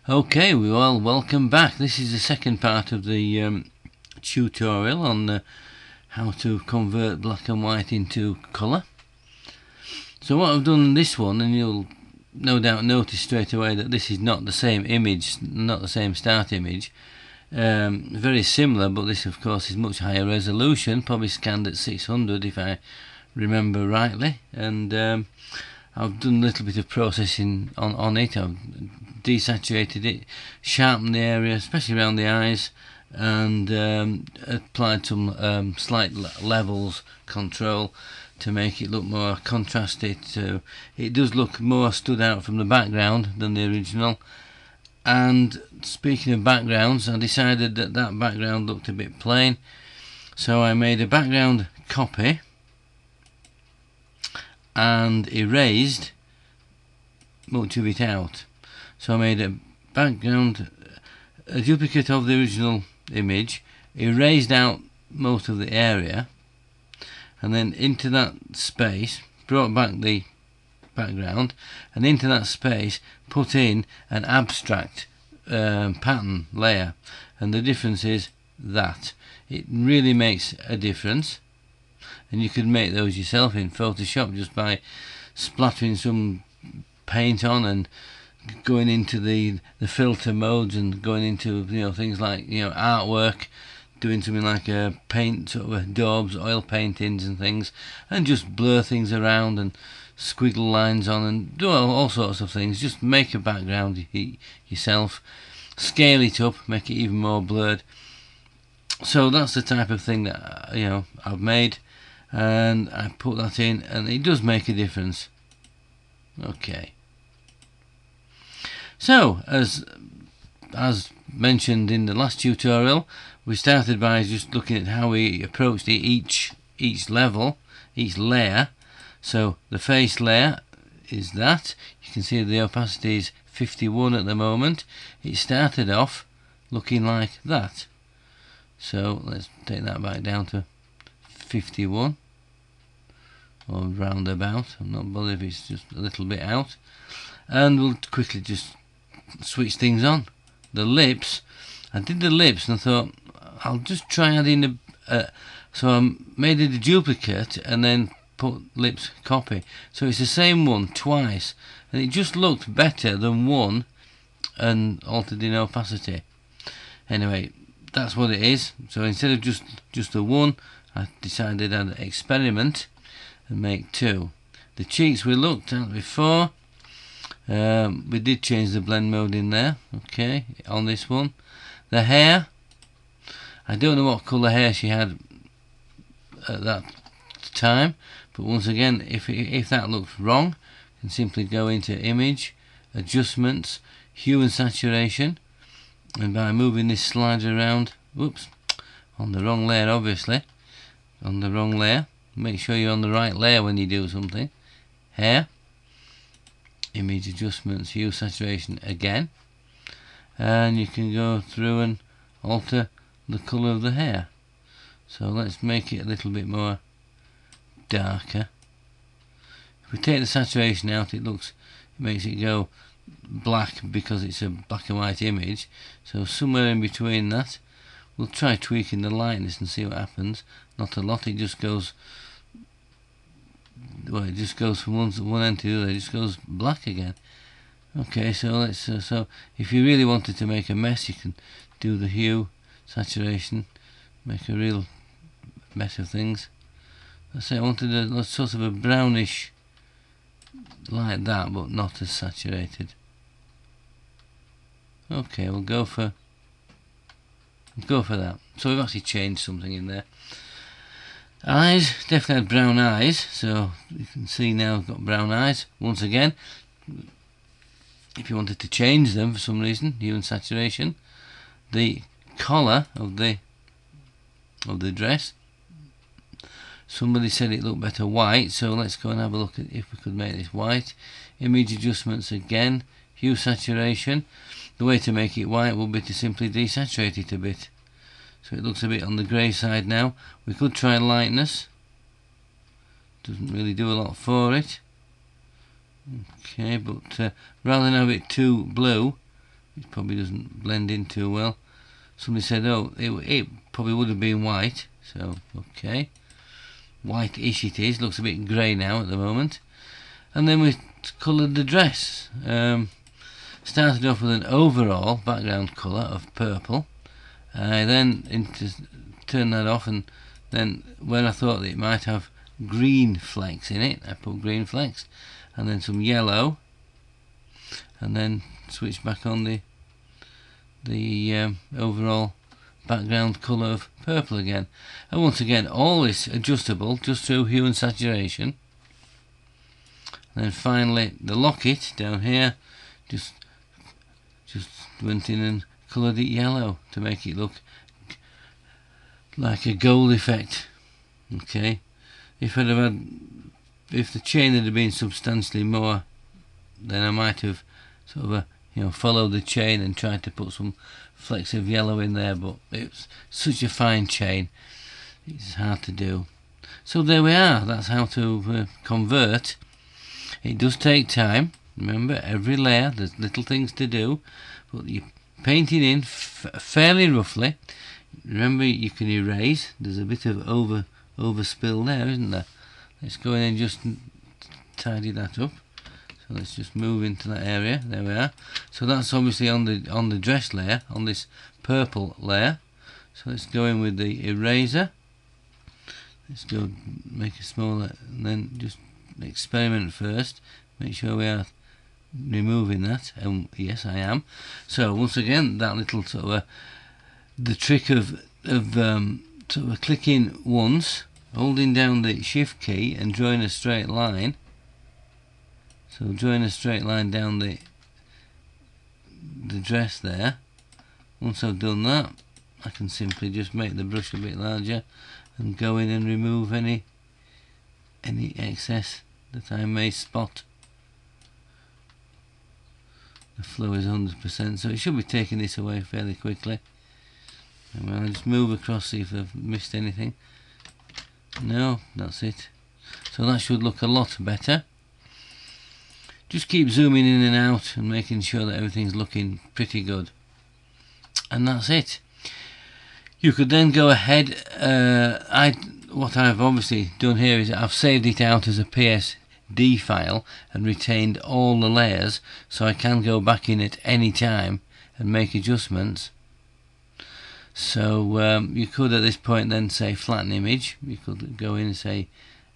Okay, well, welcome back. This is the second part of the tutorial on how to convert black and white into colour. So what I've done in this one, and you'll no doubt notice straight away that this is not the same image, not the same start image. Very similar, but this of course is much higher resolution, probably scanned at 600 if I remember rightly, and I've done a little bit of processing on it. I've desaturated it, sharpened the area, especially around the eyes, and applied some slight levels control to make it look more contrasted. It does look more stood out from the background than the original. And speaking of backgrounds, I decided that background looked a bit plain, so I made a background copy and erased much of it out. So I made a duplicate of the original image, erased out most of the area, and then into that space brought back the background, and into that space put in an abstract pattern layer. And the difference is that it really makes a difference, and you could make those yourself in Photoshop just by splattering some paint on and going into the filter modes and going into things like artwork, doing something like a paint sort of daubs, oil paintings and things, and just blur things around and squiggle lines on and do all sorts of things. Just make a background yourself, scale it up, make it even more blurred. So that's the type of thing that I've made, and I put that in, and it does make a difference. Okay. So, as mentioned in the last tutorial, we started by just looking at how we approached each level, each layer. So the face layer is that. You can see the opacity is 51 at the moment. It started off looking like that. So let's take that back down to 51, or round about. I'm not bothered if it's just a little bit out. And we'll quickly just switch things on. The lips, I did the lips and I thought I'll just try adding so I made it a duplicate and then put lips copy, so it's the same one twice, and it just looked better than one and altered in opacity. Anyway, that's what it is. So instead of just the one, I decided I'd experiment and make two. The cheeks we looked at before. We did change the blend mode in there, okay, on this one. The hair, I don't know what colour hair she had at that time, but once again, if that looks wrong, you can simply go into Image, Adjustments, Hue and Saturation, and by moving this slider around, whoops, on the wrong layer obviously, on the wrong layer, make sure you're on the right layer when you do something. Hair, Image, Adjustments, Hue, Saturation again, and you can go through and alter the colour of the hair. So let's make it a little bit more darker. If we take the saturation out, it makes it go black because it's a black and white image. So somewhere in between that, we'll try tweaking the lightness and see what happens. Not a lot, it just goes from one end to the other. It just goes black again. Okay, so let's so if you really wanted to make a mess, you can do the hue, saturation, make a real mess of things. Let's say I wanted a sort of a brownish like that, but not as saturated. Okay, we'll go for that. So we've actually changed something in there. Eyes, definitely had brown eyes, so you can see now I've got brown eyes. Once again, if you wanted to change them for some reason, hue and saturation. The collar of the dress, somebody said it looked better white, so let's go and have a look at if we could make this white. Image adjustments again, hue saturation. The way to make it white will be to simply desaturate it a bit, so it looks a bit on the grey side now. We could try lightness, doesn't really do a lot for it. Okay, but rather than have it too blue, It probably doesn't blend in too well. Somebody said, oh, it probably would have been white. So, okay. White-ish it is. Looks a bit grey now at the moment. And then we coloured the dress. Started off with an overall background colour of purple. I then turned that off, and then where I thought that it might have green flecks in it, I put green flecks, and then some yellow, and then switched back on the overall background colour of purple again. And once again, all this adjustable just through hue and saturation. And then finally the locket down here, just went in and coloured it yellow to make it look like a gold effect. Okay, if the chain had been substantially more, then I might have sort of followed the chain and tried to put some flecks of yellow in there, but it's such a fine chain, it's hard to do. So there we are. That's how to convert. It does take time. Remember, every layer there's little things to do, but you paint it in fairly roughly. Remember, you can erase. There's a bit of overspill there, isn't there? Let's go in and just tidy that up. So let's just move into that area. There we are. So that's obviously on the dress layer, on this purple layer. So let's go in with the eraser. Let's go make a smaller, and then just experiment first. Make sure we are removing that, and yes, I am. So once again, that little sort of the trick of sort of clicking once, holding down the shift key and drawing a straight line. So drawing a straight line down the dress there. Once I've done that, I can simply just make the brush a bit larger and go in and remove any excess that I may spot. The flow is 100%, so it should be taking this away fairly quickly. And I'll just move across, see if I've missed anything. No, that's it. So that should look a lot better. Just keep zooming in and out and making sure that everything's looking pretty good. And that's it. You could then go ahead. What I've obviously done here is I've saved it out as a PSD file and retained all the layers, so I can go back in at any time and make adjustments. So you could at this point then say flatten image. You could go in and say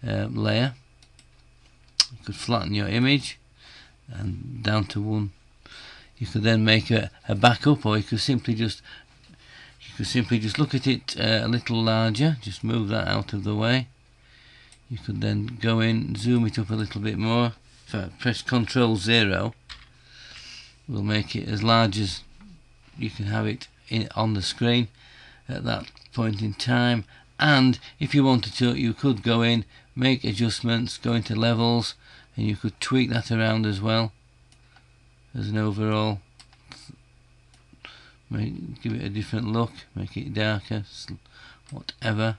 layer. You could flatten your image and down to 1. You could then make a backup, or you could simply just look at it a little larger. Just move that out of the way. You could then go in, zoom it up a little bit more. In fact, press Ctrl 0. We'll make it as large as you can have it on the screen at that point in time. And if you wanted to, you could go in, make adjustments, go into levels, and you could tweak that around as well as an overall. Give it a different look, make it darker, whatever.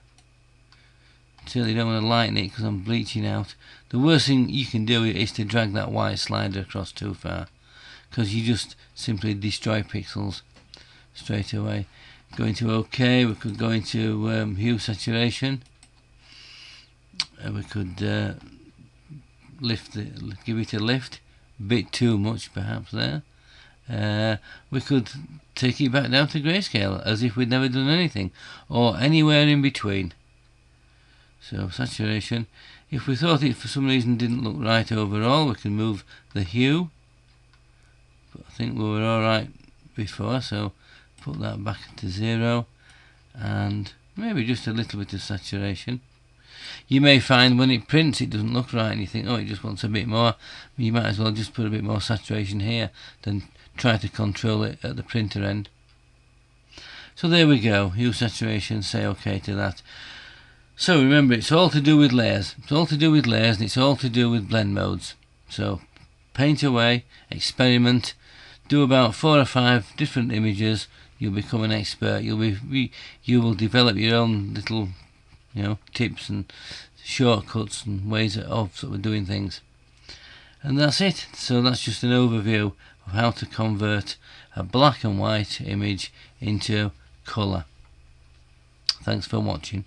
Certainly don't want to lighten it because I'm bleaching out. The worst thing you can do is to drag that white slider across too far, because you just simply destroy pixels straight away. Go into OK. We could go into hue saturation. We could give it a lift. A bit too much perhaps there. We could take it back down to grayscale as if we'd never done anything, or anywhere in between. So saturation, if we thought it for some reason didn't look right overall, we can move the hue, but I think we were alright before, so put that back to 0, and maybe just a little bit of saturation. You may find when it prints it doesn't look right and you think, oh, it just wants a bit more. You might as well just put a bit more saturation here than try to control it at the printer end. So there we go, hue saturation, say OK to that. So remember, it's all to do with layers. It's all to do with layers, and it's all to do with blend modes. So paint away, experiment, do about 4 or 5 different images. You'll become an expert. You will develop your own little, tips and shortcuts and ways of sort of doing things. And that's it. So that's just an overview of how to convert a black and white image into colour. Thanks for watching.